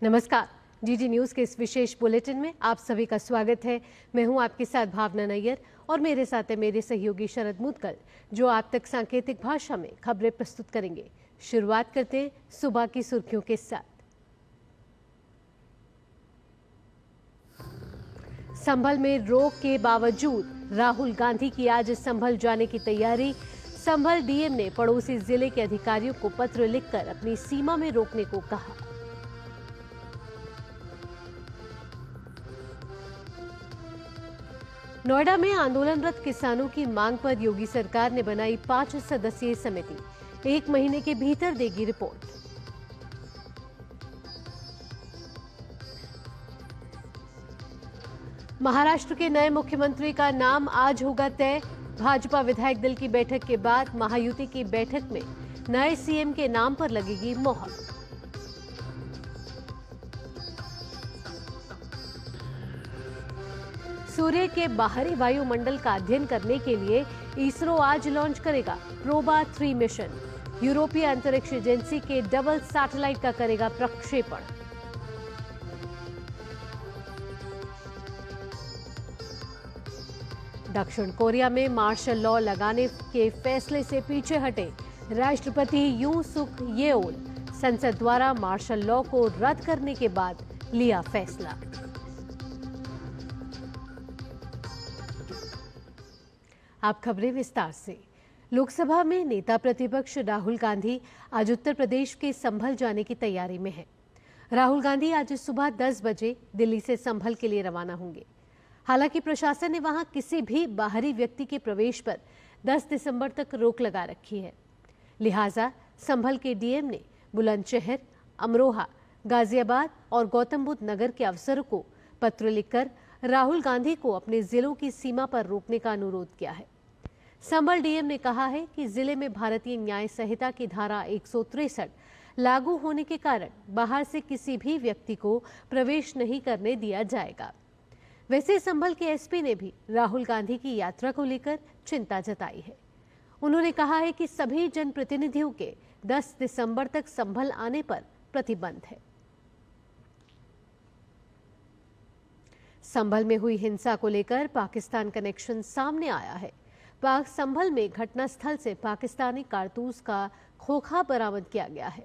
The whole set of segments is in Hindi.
नमस्कार। जीजी न्यूज के इस विशेष बुलेटिन में आप सभी का स्वागत है। मैं हूं आपके साथ भावना नैयर और मेरे साथ है मेरे सहयोगी शरद मुदगल, जो आप तक सांकेतिक भाषा में खबरें प्रस्तुत करेंगे। शुरुआत करते हैं सुबह की सुर्खियों के साथ। संभल में रोक के बावजूद राहुल गांधी की आज संभल जाने की तैयारी। संभल डीएम ने पड़ोसी जिले के अधिकारियों को पत्र लिखकर अपनी सीमा में रोकने को कहा। नोएडा में आंदोलनरत किसानों की मांग पर योगी सरकार ने बनाई 5 सदस्यीय समिति, 1 महीने के भीतर देगी रिपोर्ट। महाराष्ट्र के नए मुख्यमंत्री का नाम आज होगा तय। भाजपा विधायक दल की बैठक के बाद महायुति की बैठक में नए सीएम के नाम पर लगेगी मोहर। सूर्य के बाहरी वायुमंडल का अध्ययन करने के लिए इसरो आज लॉन्च करेगा प्रोबा 3 मिशन। यूरोपीय अंतरिक्ष एजेंसी के डबल सैटेलाइट का करेगा प्रक्षेपण। दक्षिण कोरिया में मार्शल लॉ लगाने के फैसले से पीछे हटे राष्ट्रपति यूं सुक येओल। संसद द्वारा मार्शल लॉ को रद्द करने के बाद लिया फैसला। अब खबरें विस्तार से। लोकसभा में नेता प्रतिपक्ष राहुल गांधी आज उत्तर प्रदेश के संभल जाने की तैयारी में हैं। राहुल गांधी आज सुबह 10 बजे दिल्ली से संभल के लिए रवाना होंगे। हालांकि प्रशासन ने वहां किसी भी बाहरी व्यक्ति के प्रवेश पर 10 दिसंबर तक रोक लगा रखी है। लिहाजा संभल के डीएम ने बुलंदशहर, अमरोहा, गाजियाबाद और गौतम बुद्ध नगर के अफसरों को पत्र लिखकर राहुल गांधी को अपने जिलों की सीमा पर रोकने का अनुरोध किया है। संभल डीएम ने कहा है कि जिले में भारतीय न्याय संहिता की धारा 163 लागू होने के कारण बाहर से किसी भी व्यक्ति को प्रवेश नहीं करने दिया जाएगा। वैसे संभल के एसपी ने भी राहुल गांधी की यात्रा को लेकर चिंता जताई है। उन्होंने कहा है कि सभी जनप्रतिनिधियों के 10 दिसंबर तक संभल आने पर प्रतिबंध है। संभल में हुई हिंसा को लेकर पाकिस्तान कनेक्शन सामने आया है। पाक संभल में घटनास्थल से पाकिस्तानी कारतूस का खोखा बरामद किया गया है।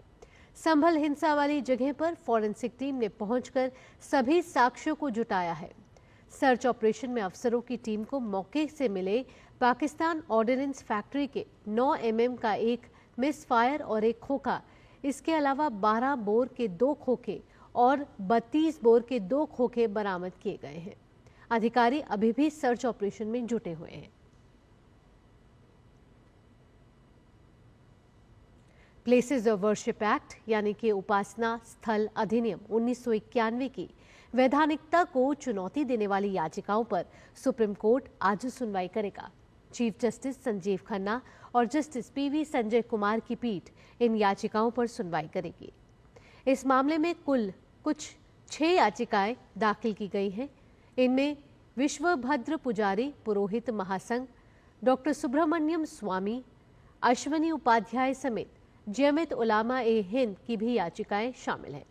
संभल हिंसा वाली जगह पर फॉरेंसिक टीम ने पहुंचकर सभी साक्ष्यों को जुटाया है। सर्च ऑपरेशन में अफसरों की टीम को मौके से मिले पाकिस्तान ऑर्डिनेंस फैक्ट्री के 9 mm का एक मिस फायर और एक खोखा, इसके अलावा 12 बोर के 2 खोखे और 32 बोर के 2 खोखे बरामद किए गए हैं। अधिकारी अभी भी सर्च ऑपरेशन में जुटे हुए हैं। प्लेसेस ऑफ वर्शिप एक्ट यानी कि उपासना स्थल अधिनियम 1991 की वैधानिकता को चुनौती देने वाली याचिकाओं पर सुप्रीम कोर्ट आज सुनवाई करेगा। चीफ जस्टिस संजीव खन्ना और जस्टिस पीवी संजय कुमार की पीठ इन याचिकाओं पर सुनवाई करेगी। इस मामले में कुल कुछ 6 याचिकाएं दाखिल की गई हैं। इनमें विश्वभद्र पुजारी पुरोहित महासंघ, डॉक्टर सुब्रमण्यम स्वामी, अश्वनी उपाध्याय समेत जमियत उलामा ए हिंद की भी याचिकाएं शामिल हैं।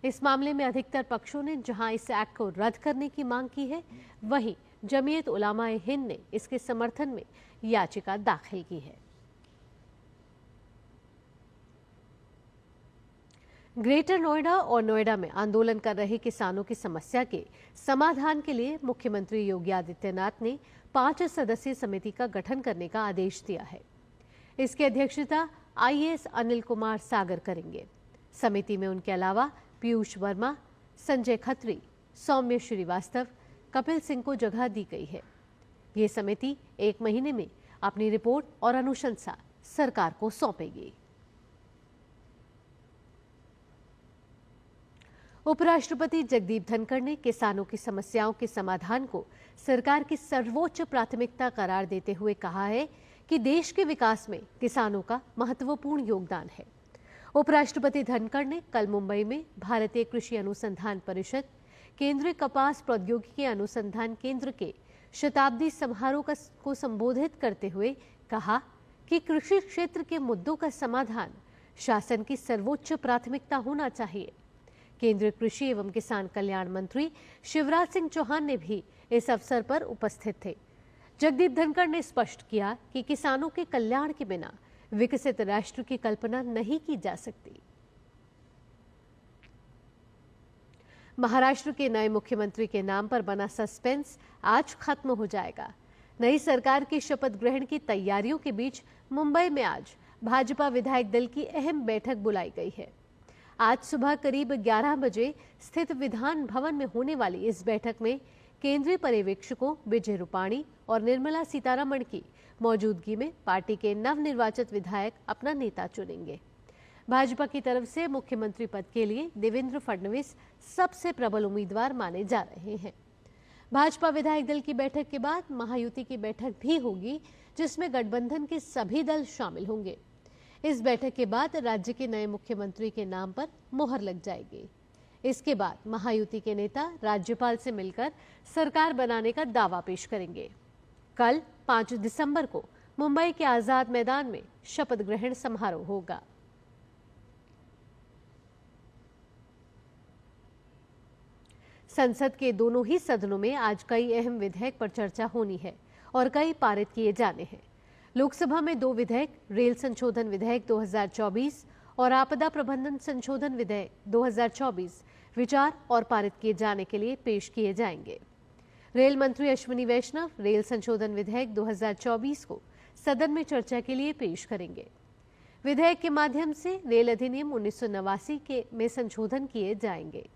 इस मामले में अधिकतर पक्षों ने जहां इस एक्ट को रद्द करने की मांग की है, वहीं जमियत उलामा ए हिंद ने इसके समर्थन में याचिका दाखिल की है। ग्रेटर नोएडा और नोएडा में आंदोलन कर रहे किसानों की समस्या के समाधान के लिए मुख्यमंत्री योगी आदित्यनाथ ने 5 सदस्यीय समिति का गठन करने का आदेश दिया है। इसकी अध्यक्षता आईएएस अनिल कुमार सागर करेंगे। समिति में उनके अलावा पीयूष वर्मा, संजय खत्री, सौम्य श्रीवास्तव, कपिल सिंह को जगह दी गई है। ये समिति 1 महीने में अपनी रिपोर्ट और अनुशंसा सरकार को सौंपेगी। उपराष्ट्रपति जगदीप धनखड़ ने किसानों की समस्याओं के समाधान को सरकार की सर्वोच्च प्राथमिकता करार देते हुए कहा है कि देश के विकास में किसानों का महत्वपूर्ण योगदान है। उपराष्ट्रपति धनखड़ ने कल मुंबई में भारतीय कृषि अनुसंधान परिषद, केंद्रीय कपास प्रौद्योगिकी अनुसंधान केंद्र के शताब्दी समारोह को संबोधित करते हुए कहा कि कृषि क्षेत्र के मुद्दों का समाधान शासन की सर्वोच्च प्राथमिकता होना चाहिए। केंद्रीय कृषि एवं किसान कल्याण मंत्री शिवराज सिंह चौहान ने भी इस अवसर पर उपस्थित थे। जगदीप धनखड़ ने स्पष्ट किया कि किसानों के कल्याण के बिना विकसित राष्ट्र की कल्पना नहीं की जा सकती। महाराष्ट्र के नए मुख्यमंत्री के नाम पर बना सस्पेंस आज खत्म हो जाएगा। नई सरकार की शपथ ग्रहण की तैयारियों के बीच मुंबई में आज भाजपा विधायक दल की अहम बैठक बुलाई गई है। आज सुबह करीब 11 बजे स्थित विधान भवन में होने वाली इस बैठक में केंद्रीय पर्यवेक्षकों विजय रूपाणी और निर्मला सीतारमण की मौजूदगी में पार्टी के नवनिर्वाचित विधायक अपना नेता चुनेंगे। भाजपा की तरफ से मुख्यमंत्री पद के लिए देवेंद्र फडणवीस सबसे प्रबल उम्मीदवार माने जा रहे हैं। भाजपा विधायक दल की बैठक के बाद महायुति की बैठक भी होगी, जिसमें गठबंधन के सभी दल शामिल होंगे। इस बैठक के बाद राज्य के नए मुख्यमंत्री के नाम पर मोहर लग जाएगी। इसके बाद महायुति के नेता राज्यपाल से मिलकर सरकार बनाने का दावा पेश करेंगे। कल 5 दिसंबर को मुंबई के आजाद मैदान में शपथ ग्रहण समारोह होगा। संसद के दोनों ही सदनों में आज कई अहम विधेयक पर चर्चा होनी है और कई पारित किए जाने हैं। लोकसभा में 2 विधेयक, रेल संशोधन विधेयक 2024 और आपदा प्रबंधन संशोधन विधेयक 2024 विचार और पारित किए जाने के लिए पेश किए जाएंगे। रेल मंत्री अश्विनी वैष्णव रेल संशोधन विधेयक 2024 को सदन में चर्चा के लिए पेश करेंगे। विधेयक के माध्यम से रेल अधिनियम 1989 में संशोधन किए जाएंगे।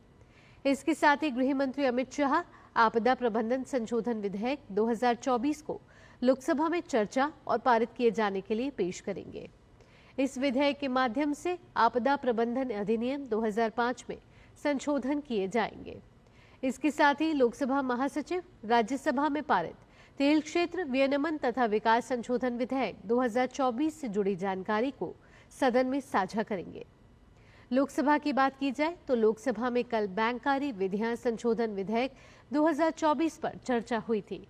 इसके साथ ही गृह मंत्री अमित शाह आपदा प्रबंधन संशोधन विधेयक 2024 को लोकसभा में चर्चा और पारित किए जाने के लिए पेश करेंगे। इस विधेयक के माध्यम से आपदा प्रबंधन अधिनियम 2005 में संशोधन किए जाएंगे। इसके साथ ही लोकसभा महासचिव राज्यसभा में पारित तेल क्षेत्र विनियमन तथा विकास संशोधन विधेयक 2024 से जुड़ी जानकारी को सदन में साझा करेंगे। लोकसभा की बात की जाए तो लोकसभा में कल बैंककारी विधियां संशोधन विधेयक 2024 पर चर्चा हुई थी।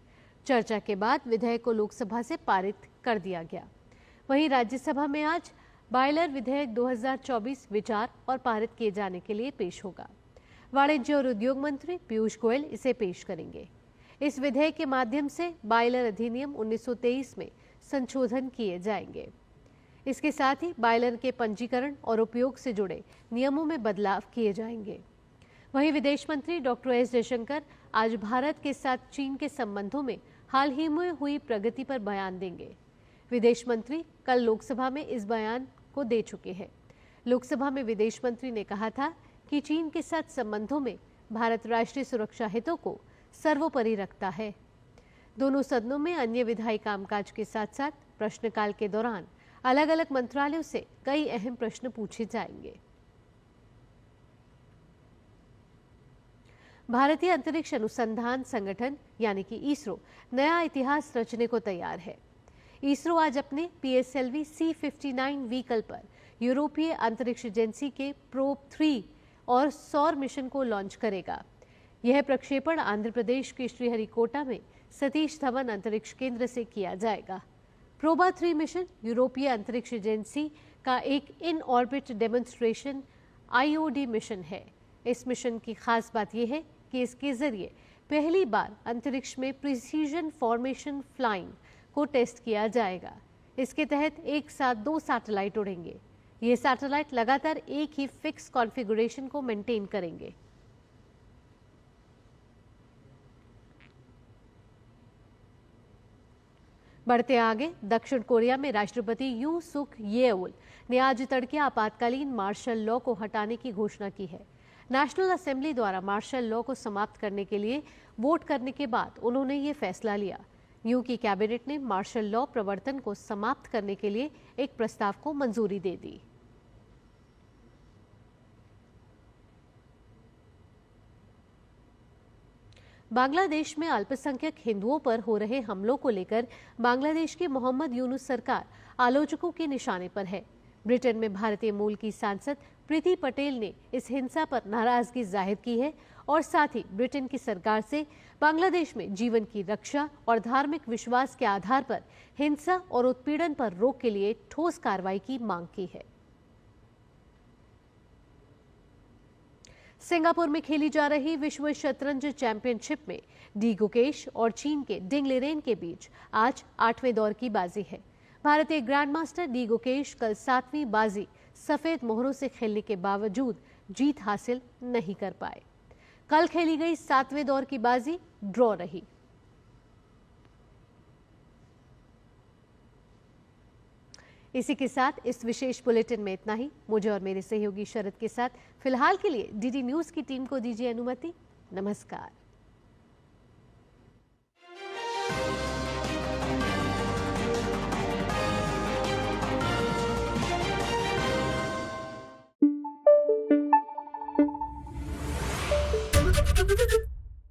चर्चा के बाद विधेयक को लोकसभा से पारित कर दिया गया। वहीं राज्यसभा में आज बॉयलर विधेयक 2024 विचार और पारित किए जाने के लिए पेश होगा। वाणिज्य और उद्योग मंत्री पीयूष गोयल इसे पेश करेंगे। इस विधेयक के माध्यम से बॉयलर अधिनियम 1923 में संशोधन किए जाएंगे। इसके साथ ही बॉयलर के पंजीकरण और उपयोग से जुड़े नियमों में बदलाव किए जाएंगे। वहीं विदेश मंत्री डॉक्टर एस जयशंकर आज भारत के साथ चीन के संबंधों में हाल ही में हुई प्रगति पर बयान देंगे। विदेश मंत्री कल लोकसभा में इस बयान को दे चुके हैं। लोकसभा में विदेश मंत्री ने कहा था कि चीन के साथ संबंधों में भारत राष्ट्रीय सुरक्षा हितों को सर्वोपरि रखता है। दोनों सदनों में अन्य विधायी कामकाज के साथ साथ प्रश्नकाल के दौरान अलग अलग मंत्रालयों से कई अहम प्रश्न पूछे जाएंगे। भारतीय अंतरिक्ष अनुसंधान संगठन यानी कि इसरो नया इतिहास रचने को तैयार है। इसरो आज अपने PSLV C59 व्हीकल पर यूरोपीय अंतरिक्ष एजेंसी के प्रोब 3 और सौर मिशन को लॉन्च करेगा। यह प्रक्षेपण आंध्र प्रदेश के श्रीहरिकोटा में सतीश धवन अंतरिक्ष केंद्र से किया जाएगा। प्रोबा 3 मिशन यूरोपीय अंतरिक्ष एजेंसी का एक in orbit demonstration IOD mission है। इस मिशन की खास बात यह है कि इसके जरिए पहली बार अंतरिक्ष में प्रिसीजन फॉर्मेशन फ्लाइंग को टेस्ट किया जाएगा। इसके तहत एक साथ 2 सैटेलाइट उड़ेंगे। ये सैटेलाइट लगातार एक ही फिक्स कॉन्फ़िगरेशन को मेंटेन करेंगे। बढ़ते आगे, दक्षिण कोरिया में राष्ट्रपति यू सुक येउल ने आज तड़के आपातकालीन मार्शल लॉ को हटाने की घोषणा की है। नेशनल असेंबली द्वारा मार्शल लॉ को समाप्त करने के लिए वोट करने के बाद उन्होंने ये फैसला लिया। न्यू की कैबिनेट ने मार्शल लॉ प्रवर्तन को समाप्त करने के लिए एक प्रस्ताव को मंजूरी दे दी। बांग्लादेश में अल्पसंख्यक हिंदुओं पर हो रहे हमलों को लेकर बांग्लादेश की मोहम्मद यूनुस सरकार आलोचकों के निशाने पर है। ब्रिटेन में भारतीय मूल की सांसद प्रीति पटेल ने इस हिंसा पर नाराजगी जाहिर की है और साथ ही ब्रिटेन की सरकार से बांग्लादेश में जीवन की रक्षा और धार्मिक विश्वास के आधार पर हिंसा और उत्पीड़न पर रोक के लिए ठोस कार्रवाई की मांग की है। सिंगापुर में खेली जा रही विश्व शतरंज चैंपियनशिप में डी गुकेश और चीन के डिंग लिरेन के बीच आज 8वें दौर की बाजी है। भारतीय ग्रैंडमास्टर डी गुकेश कल 7वीं बाजी सफेद मोहरों से खेलने के बावजूद जीत हासिल नहीं कर पाए। कल खेली गई 7वें दौर की बाजी ड्रॉ रही। इसी के साथ इस विशेष बुलेटिन में इतना ही। मुझे और मेरे सहयोगी शरद के साथ फिलहाल के लिए डीडी न्यूज की टीम को दीजिए अनुमति। नमस्कार।